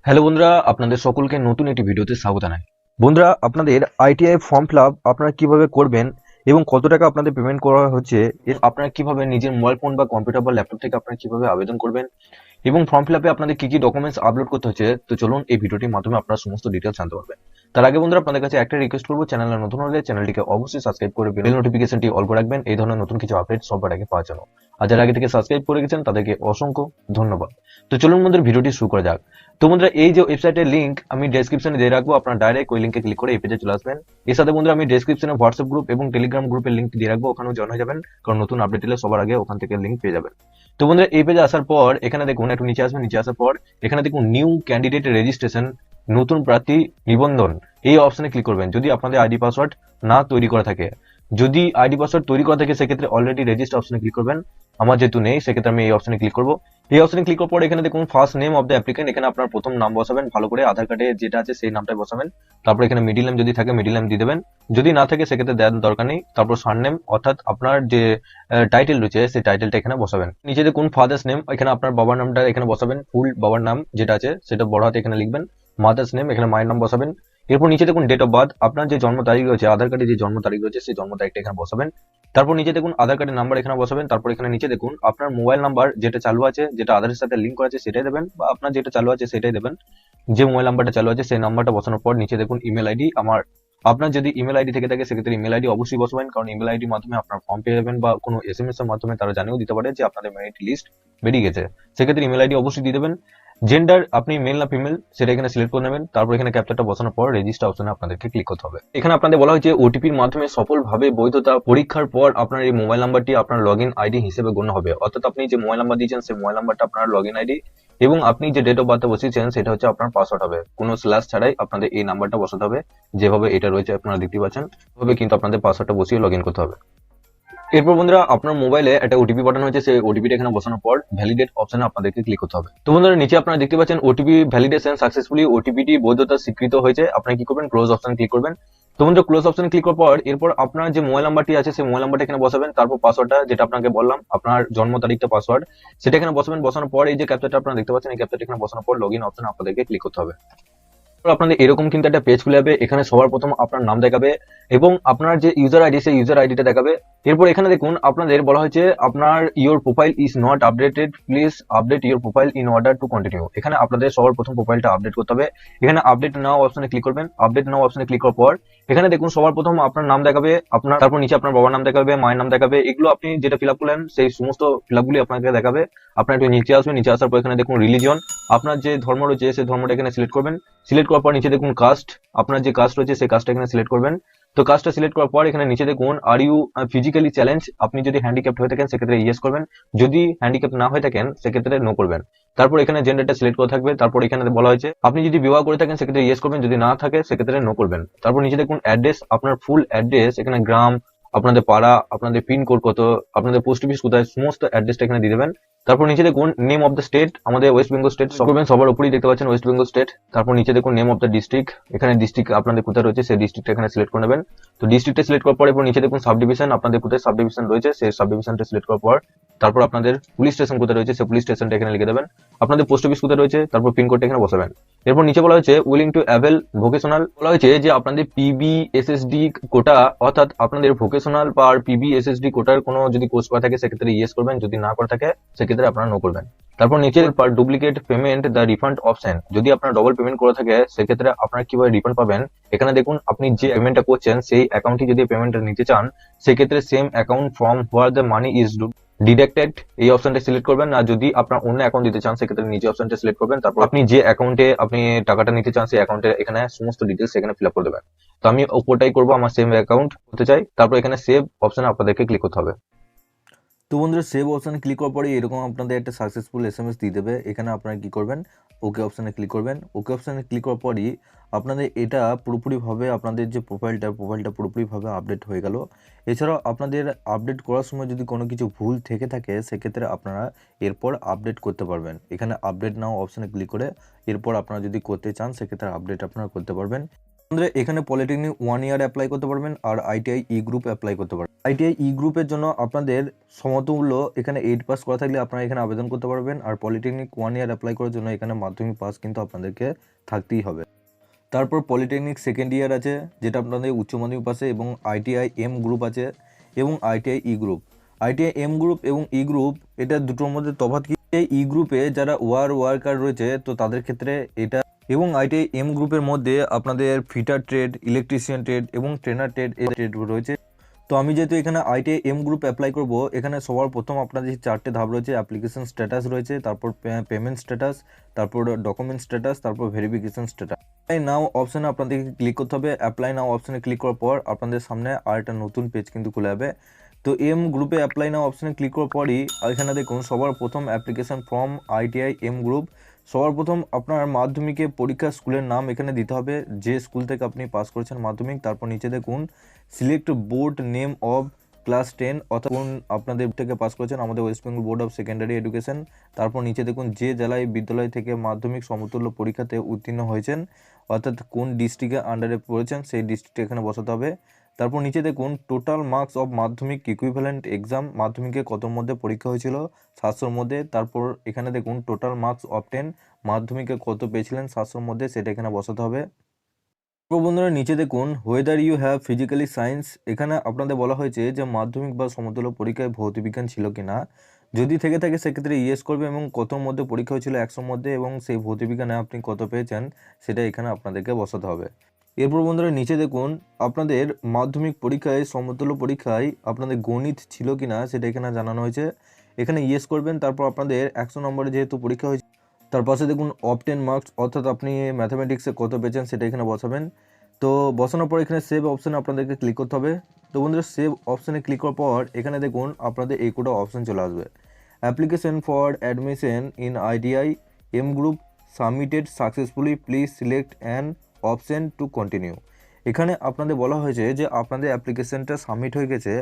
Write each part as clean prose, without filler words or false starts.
Hello বন্ধুরা, আপনাদের সকলকে নতুন একটি ভিডিওতে স্বাগত জানাই। বন্ধুরা, আপনাদের আইটিআই ফর্ম ফিল আপ আপনারা কিভাবে করবেন এবং কত টাকা আপনাদের পেমেন্ট করা হচ্ছে, এর আপনারা কিভাবে নিজের মোবাইল ফোন বা কম্পিউটার বা ল্যাপটপ থেকে আপনারা কিভাবে আবেদন করবেন এবং ফর্ম ফিল আপে আপনাদের কি কি ডকুমেন্টস আপলোড করতে হচ্ছে, তো চলুন এই ভিডিওটির মাধ্যমে আপনারা সমস্ত ডিটেলস জানতে পারবেন। তার আগে বন্ধুরা, আপনাদের কাছে একটা রিকোয়েস্ট করবো, চ্যানেলে নতুন হলে চ্যানেলটিকে অবশ্যই সাবস্ক্রাইব করে বেল নোটিফিকেশনটি অল করে রাখবেন এই ধরনের নতুন কিছু আপডেট সবার আগে পাওয়ার জন্য। আর যারা আগে থেকে সাবস্ক্রাইব করে গেছেন তাদেরকে অসংখ্য ধন্যবাদ। তো চলুন বন্ধুরা, ভিডিওটি শুরু করা যাক। তো বন্ধুরা, এই যে ওয়েবসাইটের লিংক আমি ডেসক্রিপশনে দিয়ে রাখবো, আপনারা ডাইরেক্ট ওই লিঙ্কে ক্লিক করে এই পেজে চলে আসবেন। এর সাথে বন্ধুরা আমি ডেসক্রিপশনে হোয়াটসঅ্যাপ গ্রুপ এবং টেলিগ্রাম গ্রুপের লিঙ্ক দিয়ে রাখবো, ওখানেও জয়েন হয়ে যাবেন, কারণ নতুন আপডেট এলে সবার আগে ওখান থেকে লিঙ্ক পেয়ে যাবেন। তো বন্ধুরা, এই পেজে আসার পর এখানে দেখুন, একটু নিচে আসবেন, নিচে আসার পর এখানে দেখুন নিউ ক্যান্ডিডেট রেজিস্ট্রেশন, নতুন প্রার্থী নিবন্ধন, এই অপশনে ক্লিক করবেন যদি আপনাদের আইডি পাসওয়ার্ড না তৈরি করা থাকে। যদি আইডি পাসওয়ার্ড তৈরি করা থাকে সেক্ষেত্রে অলরেডি রেজিস্টার অপশনে ক্লিক করবেন। আমার যেহেতু নেই সেক্ষেত্রে আমি এই অপশনে ক্লিক করবো। এই অপশনে ক্লিক করার পর এখানে দেখুন first name of the applicant, এখানে আপনার প্রথম নাম বসাবেন, ভালো করে আধার কার্ডে যেটা আছে সেই নামটাই বসাবেন। তারপর এখানে মিডিল নেম যদি থাকে মিডিল নেম দিয়ে দেবেন, যদি না থাকে সেক্ষেত্রে দেওয়ার দরকার নেই। তারপর সারনেম অর্থাৎ আপনার যে টাইটেল রয়েছে সেই টাইটেলটা এখানে বসাবেন। নিচে দেখুন ফাদার্স নেম, এখানে আপনার বাবার নামটা এখানে বসাবেন, ফুল বাবার নাম যেটা আছে সেটা বড় হাতে এখানে লিখবেন। মাদার্স নেম, এখানে মায়ের নাম বসাবেন। এরপর নিচে দেখুন ডেট অফ বার্থ, আপনার যে জন্ম তারিখ রয়েছে আধার কার্ডে যে জন্ম তারিখ রয়েছে সেই জন্ম তারিখটা এখানে বসাবেন। তারপর নিচে দেখুন আধার কার্ডের নাম্বার এখানে বসাবেন। তারপর এখানে নিচে দেখুন আপনার মোবাইল নাম্বার যেটা চালু আছে, যেটা আধারের সাথে লিঙ্ক করা আছে সেটাই দেবেন, বা আপনার যেটা চালু আছে সেটাই দেবেন। যে মোবাইল নাম্বারটা চালু আছে সেই নাম্বারটা বসানোর পর নিচে দেখুন ইমেল আইডি, আপনার যদি ইমেল আইডি থেকে থাকে সেক্ষেত্রে ইমেল আইডি অবশ্যই বসাবেন, কারণ ইমেল আইডির মাধ্যমে আপনার ফর্ম পেয়ে যাবেন, বা কোনো এসএমএস এর মাধ্যমে তারা জানিয়েও দিতে পারে যে আপনাদের মেরিট লিস্ট বেরিয়ে গেছে। সেক্ষেত্রে ইমেল আইডি অবশ্যই দিয়ে দেবেন। জেন্ডার আপনি মেল না ফিমেল সেটা এখানে সিলেক্ট করে নেবেন। তারপর এখানে ক্যাপচারটা বসানোর পর রেজিস্টার অপশনে আপনাদেরকে ক্লিক করতে হবে। এখানে আপনাদের বলা হয়েছে ওটিপির মাধ্যমে সফলভাবে বৈধতা পরীক্ষার পর আপনার এই মোবাইল নাম্বারটি আপনার লগ ইন আইডি হিসেবে গণ্য হবে। অর্থাৎ আপনি যে মোবাইল নাম্বার দিয়েছেন সেই মোবাইল নাম্বারটা আপনার লগ ইন আইডি, এবং আপনি যে ডেট অফ বার্থে বসিয়েছেন সেটা হচ্ছে আপনার পাসওয়ার্ড হবে। কোনো স্ল্যাশ ছাড়াই আপনাদের এই নাম্বারটা বসাতে হবে, যেভাবে এটা রয়েছে আপনারা দেখতে পাচ্ছেন, সেভাবে কিন্তু আপনাদের পাসওয়ার্ডটা বসিয়ে লগ ইন করতে হবে। এরপর বন্ধুরা, আপনার মোবাইলে একটা ওটিপি পাঠানো হয়েছে, সেই ওটিপিটা এখানে বসানোর পর ভ্যালিডেট অপশনে আপনাদেরকে ক্লিক করতে হবে। তো বন্ধুরা, নিচে আপনারা দেখতে পাচ্ছেন ওটিপি ভ্যালিডেশন সাকসেসফুলি, ওটিপিটি বৈধতা স্বীকৃত হয়েছে। আপনারা কি করবেন, ক্লোজ অপশনে ক্লিক করবেন। তো বন্ধুরা, ক্লোজ অপশনে ক্লিক করার পর এরপর আপনার যে মোবাইল নাম্বারটি আছে সেই মোবাইল নাম্বারটা এখানে বসাবেন। তারপর পাসওয়ার্ডটা যেটা আপনাকে বললাম, আপনার জন্ম তারিখটা পাসওয়ার্ড সেটা এখানে বসাবেন। বসানোর পর এই যে ক্যাপচারটা আপনারা দেখতে পাচ্ছেন, এই ক্যাপচারটা এখানে বসানোর পর লগ ইন অপশনে আপনাদেরকে ক্লিক করতে হবে। আপনাদের এরকম কিন্তু একটা পেজ খুলে যাবে, এখানে সবার প্রথম আপনার নাম দেখাবে এবং আপনার যে ইউজার আইডি সেই ইউজার আইডিটা দেখাবে। এরপর এখানে দেখুন আপনাদের বলা হয়েছে আপনার your profile is not updated, please update your profile in order to continue. এখানে আপনাদের সবার প্রথম প্রোফাইলটা আপডেট করতে হবে। এখানে আপডেট নাও অপশনে ক্লিক করবেন। আপডেট নাও অপশনে ক্লিক করার পর এখানে দেখুন সবার প্রথম আপনার নাম দেখাবে, আপনার তারপর নিচে আপনার বাবার নাম দেখাবে, মায়ের নাম দেখাবে। এগুলো আপনি যেটা ফিল আপ করলেন সেই সমস্ত ফিল আপগুলি আপনাকে দেখাবে। আপনার একটু নিচে আসবেন, নিচে আসার পর এখানে দেখুন রিলিজিয়ন, আপনার যে ধর্ম রয়েছে সেই ধর্মটা এখানে সিলেক্ট করবেন। সিলেক্ট করার পর নিচে দেখুন কাস্ট, আপনার যে কাস্ট রয়েছে সেই কাস্টটা এখানে সিলেক্ট করবেন। তো কাস্টটা সিলেক্ট করার পর এখানে নিচে দেখুন আর ইউ ফিজিক্যালি চ্যালেঞ্জ, আপনি যদি হ্যান্ডিক্যাপ্ট হয়ে থাকেন সেক্ষেত্রে ইয়েস করবেন, যদি হ্যান্ডিক্যাপ্ট না হয়ে থাকেন সেক্ষেত্রে নো করবেন। তারপর এখানে জেন্ডারটা সিলেক্ট করা থাকবে। তারপর এখানে বলা হয়েছে আপনি যদি বিবাহ করে থাকেন সেক্ষেত্রে ইয়েস করবেন, যদি না থাকে সেক্ষেত্রে নো করবেন। তারপর নিচে দেখুন অ্যাড্রেস, আপনার ফুল অ্যাড্রেস, এখানে গ্রাম, আপনাদের পাড়া, আপনাদের পিনকোড কত, আপনাদের পোস্ট অফিস কোথায়, সমস্ত অ্যাড্রেসটা এখানে দিয়ে দেবেন। তারপর নিচে দেখুন নেম অফ দ্য স্টেট, আমাদের ওয়েস্ট বেঙ্গল স্টেট করবেন, সবার উপরেই দেখতে পাচ্ছেন ওয়েস্ট বেঙ্গল স্টেট। তারপর নিচে দেখুন নেম অফ দ্য ডিস্ট্রিক্ট, এখানে ডিস্ট্রিক্ট আপনাদের কোথায় রয়েছে সেই ডিস্ট্রিক্টটা এখানে সিলেক্ট করে নেবেন। তো ডিস্ট্রিক্টটা সিলেক্ট করার পর এরপর নিচে দেখুন সাব ডিভিশন, আপনাদের কোথায় সাব ডিভিশন রয়েছে সেই সাব ডিভিশনটা সিলেক্ট করার পর তারপর আপনাদের পুলিশ স্টেশন কোথায় রয়েছে সেই পুলিশ স্টেশনটা এখানে লিখে দেবেন। আপনাদের পোস্ট অফিস কোথায় রয়েছে তারপর পিনকোডটা এখানে বসাবেন। এরপর নিচে বলা হয়েছে উইলিং টু অ্যাভেল ভোকেশনাল, বলা হয়েছে যে আপনাদের পিবিএসএসডি কোটা, অর্থাৎ আপনাদের ভোকেশনাল বা পিবিএসএসডি কোটার কোনো যদি কোর্স করা থাকে সেক্ষেত্রে ইয়েস করবেন, যদি না করা থাকে সেক্ষেত্রে আপনারা নো করবেন। তারপর নিচে per duplicate payment the refund option, যদি আপনার ডবল পেমেন্ট করে থাকে সেক্ষেত্রে আপনারা কিভাবে রিফান্ড পাবেন। এখানে দেখুন আপনি যে পেমেন্টটা করছেন সেই অ্যাকাউন্টে যদি পেমেন্টটা নিতে চান সেক্ষেত্রে same account from where the money is deducted এই অপশনটা সিলেক্ট করবেন। আর যদি আপনার অন্য অ্যাকাউন্ট দিতে চান সেক্ষেত্রে নিচে অপশনটা সিলেক্ট করবেন। তারপর আপনি যে অ্যাকাউন্টে আপনি টাকাটা নিতে চান সেই অ্যাকাউন্টে এখানে সমস্ত ডিটেলস এখানে ফিল আপ করে দেবেন। তো আমি ওপরটাই করবো, আমার সেম অ্যাকাউন্ট করতে চাই। তারপর এখানে সেভ অপশনে আপনাদেরকে ক্লিক করতে হবে। তো বন্ধুরা, সেভ অপশানে ক্লিক করার পরে এরকম আপনাদের একটা সাকসেসফুল এসএমএস দিয়ে দেবে। এখানে আপনারা কি করবেন, ওকে অপশানে ক্লিক করবেন। ওকে অপশানে ক্লিক করার পরই আপনাদের এটা পুরোপুরিভাবে আপনাদের যে প্রোফাইলটা পুরোপুরিভাবে আপডেট হয়ে গেল। এছাড়াও আপনাদের আপডেট করার সময় যদি কোনো কিছু ভুল থেকে থাকে সেক্ষেত্রে আপনারা এরপর আপডেট করতে পারবেন। এখানে আপডেট নাও অপশানে ক্লিক করে এরপর আপনারা যদি করতে চান সেক্ষেত্রে আপডেট আপনারা করতে পারবেন। বন্ধুরা এখানে পলিটেকনিক 1 ইয়ার অ্যাপ্লাই করতে পারবেন আর আইটিআই ই গ্রুপ অ্যাপ্লাই করতে পারবেন। আইটিআই ই গ্রুপের জন্য আপনাদের সমতুল্য এখানে 8 পাস করা থাকলে আপনারা এখানে আবেদন করতে পারবেন, আর পলিটেকনিক 1 ইয়ার অ্যাপ্লাই করার জন্য এখানে মাধ্যমিক পাস কিন্তু আপনাদেরকে থাকতেই হবে। তারপর পলিটেকনিক সেকেন্ড ইয়ার আছে, যেটা আপনাদের উচ্চ মাধ্যমিক পাশে, এবং আইটিআই এম গ্রুপ আছে এবং আইটিআই ই গ্রুপ। আইটিআই এম গ্রুপ এবং ই গ্রুপ এটা দুটোর মধ্যে তফাৎ কি? ই গ্রুপে যারা ওয়ার্কার রয়েছে তো তাদের ক্ষেত্রে এটা, এবং আইটিআই এম গ্রুপের মধ্যে আপনাদের ফিটার ট্রেড, ইলেকট্রিশিয়ান ট্রেড এবং ট্রেনার ট্রেড এই ট্রেড রয়েছে। তো আমি যেহেতু এখানে আইটিআই এম গ্রুপ অ্যাপ্লাই করব, এখানে সবার প্রথম আপনাদের যে 4টে ধাপ রয়েছে, অ্যাপ্লিকেশন স্ট্যাটাস রয়েছে, তারপর পেমেন্ট স্ট্যাটাস, তারপর ডকুমেন্ট স্ট্যাটাস, তারপর ভেরিফিকেশন স্ট্যাটাস। অ্যাপ্লাই নাও অপশানে আপনাদেরকে ক্লিক করতে হবে। অ্যাপ্লাই নাও অপশানে ক্লিক করার পর আপনাদের সামনে আর একটা নতুন পেজ কিন্তু খুলে যাবে। তো এম গ্রুপে অ্যাপ্লাই নাও অপশানে ক্লিক করার পরই এখানে দেখুন সবার প্রথম application form ITI M group. সবার প্রথম আপনার মাধ্যমিকে পরীক্ষা স্কুলের নাম এখানে দিতে হবে, যে স্কুল থেকে আপনি পাস করেছেন মাধ্যমিক। তারপর নিচে দেখুন select board name of class 10, অর্থাৎ কোন আপনাদের থেকে পাস করেছেন, আমাদের West Bengal board of secondary education. তারপর নিচে দেখুন যে জেলায় বিদ্যালয় থেকে মাধ্যমিক সমতুল্য পরীক্ষাতে উত্তীর্ণ হয়েছেন, অর্থাৎ কোন ডিস্ট্রিক্টের আন্ডারে পড়েছেন সেই ডিস্ট্রিক্টে এখানে বসাতে হবে। তারপর নিচে দেখুন টোটাল মার্কস অফ মাধ্যমিক ইকুইভ্যালেন্ট এক্সাম, মাধ্যমিকে কতর মধ্যে পরীক্ষা হয়েছিল, 700-র মধ্যে। তারপর এখানে দেখুন টোটাল মার্কস অফ 10, মাধ্যমিকে কত পেয়েছিলেন 700-র মধ্যে, সেটা এখানে বসাতে হবে। তো বন্ধুরা নিচে দেখুন whether you have physically science, এখানে আপনাদের বলা হয়েছে যে মাধ্যমিক বা সমতুল্য পরীক্ষায় ভৌতবিজ্ঞান ছিল কিনা। যদি থেকে থাকে সেক্ষেত্রে ইয়েস করবে, এবং কতর মধ্যে পরীক্ষা হয়েছিল 100-র মধ্যে, এবং সেই ভৌতবিজ্ঞানে আপনি কত পেয়েছেন সেটা এখানে আপনাদেরকে বসাতে হবে। এরপর বন্ধুরা নিচে দেখুন আপনাদের মাধ্যমিক পরীক্ষায় সমতুল্য পরীক্ষায় আপনাদের গণিত ছিল কিনা সেটা এখানে জানানো হয়েছে। এখানে ইয়েস করবেন। তারপর আপনাদের 100 নম্বরে যেহেতু পরীক্ষা হয়েছে, তার পাশে দেখুন অবটেন মার্কস, অর্থাৎ আপনি ম্যাথামেটিক্সে কত পেয়েছেন সেটা এখানে বসাবেন। তো বসানোর পর এখানে সেভ অপশানে আপনাদেরকে ক্লিক করতে হবে। তো বন্ধুরা সেভ অপশানে ক্লিক করার পর এখানে দেখুন আপনাদের এই কোটা অপশান চলে আসবে। Application for admission in ITI M group submitted successfully, please select an option to continue. এখানে আপনাদের বলা হয়েছে যে আপনাদের অ্যাপ্লিকেশনটা সাবমিট হয়ে গেছে।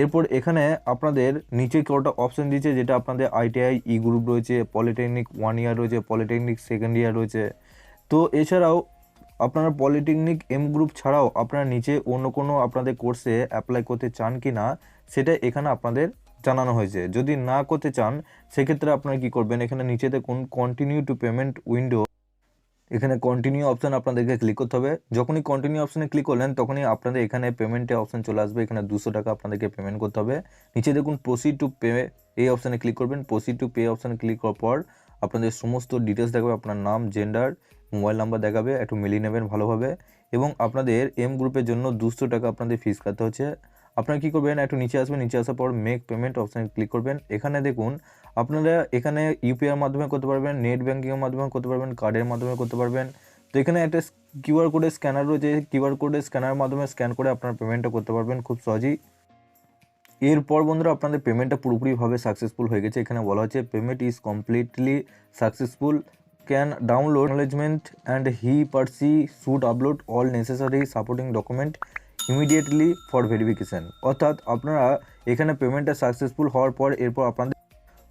এরপর এখানে আপনাদের নিচে কটা অপশান দিয়েছে, যেটা আপনাদের আইটিআই ই গ্রুপ রয়েছে, পলিটেকনিক 1 ইয়ার রয়েছে, পলিটেকনিক সেকেন্ড ইয়ার রয়েছে। তো এছাড়াও আপনারা পলিটেকনিক এম গ্রুপ ছাড়াও আপনারা নিচে অন্য কোনো আপনাদের কোর্সে অ্যাপ্লাই করতে চান কি না সেটা এখানে আপনাদের জানানো হয়েছে। যদি না করতে চান সেক্ষেত্রে আপনারা কী করবেন, এখানে নিচে দেখুন কন্টিনিউ টু পেমেন্ট উইন্ডো, এখানে কন্টিনিউ অপশান আপনাদেরকে ক্লিক করতে হবে। যখনই কন্টিনিউ অপশানে ক্লিক করলেন তখনই আপনাদের এখানে পেমেন্টের অপশান চলে আসবে। এখানে 200 টাকা আপনাদেরকে পেমেন্ট করতে হবে। নিচে দেখুন প্রসিড টু পে, এই অপশানে ক্লিক করবেন। প্রসিড টু পে অপশানে ক্লিক করার পর আপনাদের সমস্ত ডিটেলস দেখাবে, আপনার নাম, জেন্ডার, মোবাইল নাম্বার দেখাবে, একটু মিলিয়ে নেবেন ভালোভাবে। এবং আপনাদের এম গ্রুপের জন্য 200 টাকা আপনাদের ফিস কাটতে হচ্ছে। আপনারা কী করবেন, একটু নিচে আসবেন, নিচে আসার পর মেক পেমেন্ট অপশানে ক্লিক করবেন। এখানে দেখুন আপনারা এখানে ইউপিআইয়ের মাধ্যমে করতে পারবেন, নেট ব্যাঙ্কিংয়ের মাধ্যমে করতে পারবেন, কার্ডের মাধ্যমে করতে পারবেন। তো এখানে একটা কিউআর কোডের স্ক্যানার রয়েছে, কিউআর কোডের স্ক্যানারের মাধ্যমে স্ক্যান করে আপনার পেমেন্টটা করতে পারবেন খুব সহজেই। এরপর বন্ধুরা আপনাদের পেমেন্টটা পুরোপুরিভাবে সাকসেসফুল হয়ে গেছে। এখানে বলা হচ্ছে payment is completely successful, can download acknowledgement and he per C should upload all necessary supporting document immediately for verification. অর্থাৎ আপনারা এখানে পেমেন্টটা সাকসেসফুল হওয়ার পর এরপর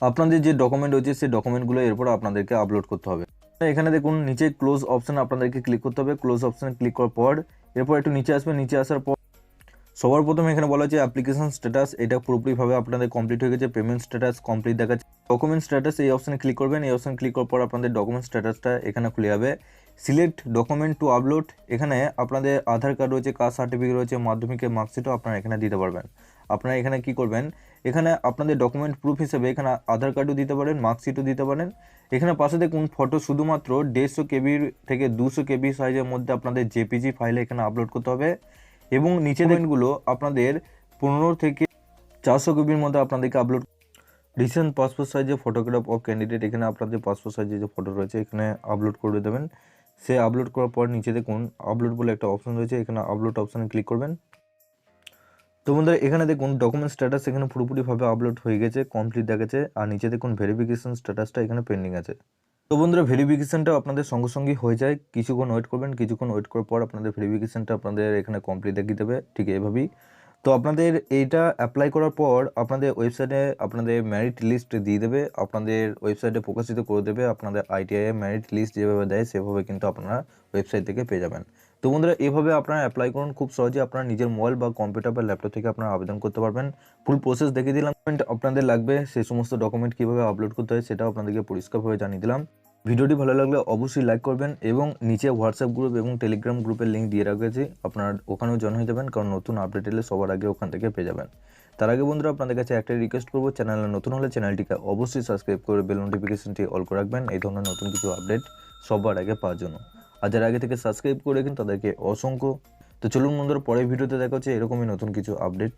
আপনাদের যে ডকুমেন্ট রয়েছে সেই ডকুমেন্টগুলো এরপর আপনাদেরকে আপলোড করতে হবে। এখানে দেখুন নিচে ক্লোজ অপশানে আপনাদেরকে ক্লিক করতে হবে। ক্লোজ অপশানে ক্লিক করার পর এরপর একটু নিচে আসবেন। নিচে আসার পর সবার প্রথমে এখানে বলা হচ্ছে অ্যাপ্লিকেশন স্ট্যাটাস, এটা পুরোপুরিভাবে আপনাদের কমপ্লিট হয়ে গেছে। পেমেন্ট স্ট্যাটাস কমপ্লিট দেখাচ্ছে। ডকুমেন্ট স্ট্যাটাস এই অপশানে ক্লিক করবেন। এই অপশানে ক্লিক করার পর আপনাদের ডকুমেন্ট স্ট্যাটাসটা এখানে খুলে যাবে। সিলেক্ট ডকুমেন্ট টু আপলোড, এখানে আপনাদের আধার কার্ড রয়েছে, কাস্ট সার্টিফিকেট রয়েছে, মাধ্যমিকের মার্কশিটও আপনারা এখানে দিতে পারবেন। আপনারা এখানে কি করবেন, এখানে আপনাদের ডকুমেন্ট প্রুফ হিসেবে এখানে আধার কার্ডও দিতে পারেন, মার্কশিটও দিতে পারেন। এখানে পাশে দেখুন ফটো শুধুমাত্র 150 কেবির থেকে 200 কেবি সাইজের মধ্যে আপনাদের জেপিজি ফাইলে এখানে আপলোড করতে হবে। এবং নিচে ডকুমেন্টগুলো আপনাদের 15 থেকে 400 কেবির মধ্যে আপনাদেরকে আপলোড। রিসেন্ট পাসপোর্ট সাইজের ফটোগ্রাফ অফ ক্যান্ডিডেট, এখানে আপনাদের পাসপোর্ট সাইজের যে ফটো রয়েছে এখানে আপলোড করে দেবেন। সে আপলোড করার পর নিচে দেখুন আপলোড বলে একটা অপশন রয়েছে, এখানে আপলোড অপশানে ক্লিক করবেন। তো বন্ধুরা এখানে দেখুন ডকুমেন্ট স্ট্যাটাস এখানে পুরোপুরিভাবে আপলোড হয়ে গেছে, কমপ্লিট দেখাচ্ছে। আর নিচে দেখুন ভেরিফিকেশন স্ট্যাটাসটা এখানে পেন্ডিং আছে। তো বন্ধুরা ভেরিফিকেশনটা আপনাদের সঙ্গে সঙ্গে হয়ে যায়, কিছুক্ষণ ওয়েট করবেন। কিছুক্ষণ ওয়েট করার পর আপনাদের ভেরিফিকেশনটা আপনাদের এখানে কমপ্লিট দেখিয়ে দেবে, ঠিক এভাবেই। তো আপনাদের এইটা অ্যাপ্লাই করার পর আপনাদের ওয়েবসাইটে আপনাদের মেরিট লিস্ট দিয়ে দেবে, আপনাদের ওয়েবসাইটে প্রকাশিত করে দেবে। আপনাদের আইটিআই মেরিট লিস্ট যেভাবে দেয় সেভাবে কিন্তু আপনারা ওয়েবসাইট থেকে পেয়ে যাবেন। তো বন্ধুরা এভাবে আপনারা অ্যাপ্লাই করুন, খুব সহজে আপনারা নিজের মোবাইল বা কম্পিউটার বা ল্যাপটপ থেকে আপনারা আবেদন করতে পারবেন। ফুল প্রসেস দেখিয়ে দিলাম, আপনাদের লাগবে সেই সমস্ত ডকুমেন্ট কীভাবে আপলোড করতে হয় সেটাও আপনাদেরকে পরিষ্কারভাবে জানিয়ে দিলাম। ভিডিওটি ভালো লাগলে অবশ্যই লাইক করবেন এবং নিচে হোয়াটসঅ্যাপ গ্রুপ এবং টেলিগ্রাম গ্রুপের লিঙ্ক দিয়ে রেখেছি, আপনারা ওখানেও জয়েন হয়ে যাবেন, কারণ নতুন আপডেট এলে সবার আগে ওখান থেকে পেয়ে যাবেন। তার আগে বন্ধুরা আপনাদের কাছে একটাই রিকোয়েস্ট করবো, চ্যানেলে নতুন হলে চ্যানেলটিকে অবশ্যই সাবস্ক্রাইব করে বেল নোটিফিকেশনটি অল করে রাখবেন এই ধরনের নতুন কিছু আপডেট সবার আগে পাওয়ার জন্য। আর যারা আগে থেকে সাবস্ক্রাইব করে রাখেন তাদেরকে অসংখ্য। তো চলুন বন্ধুরা, পরের ভিডিওতে দেখা হচ্ছে এরকমই নতুন কিছু আপডেট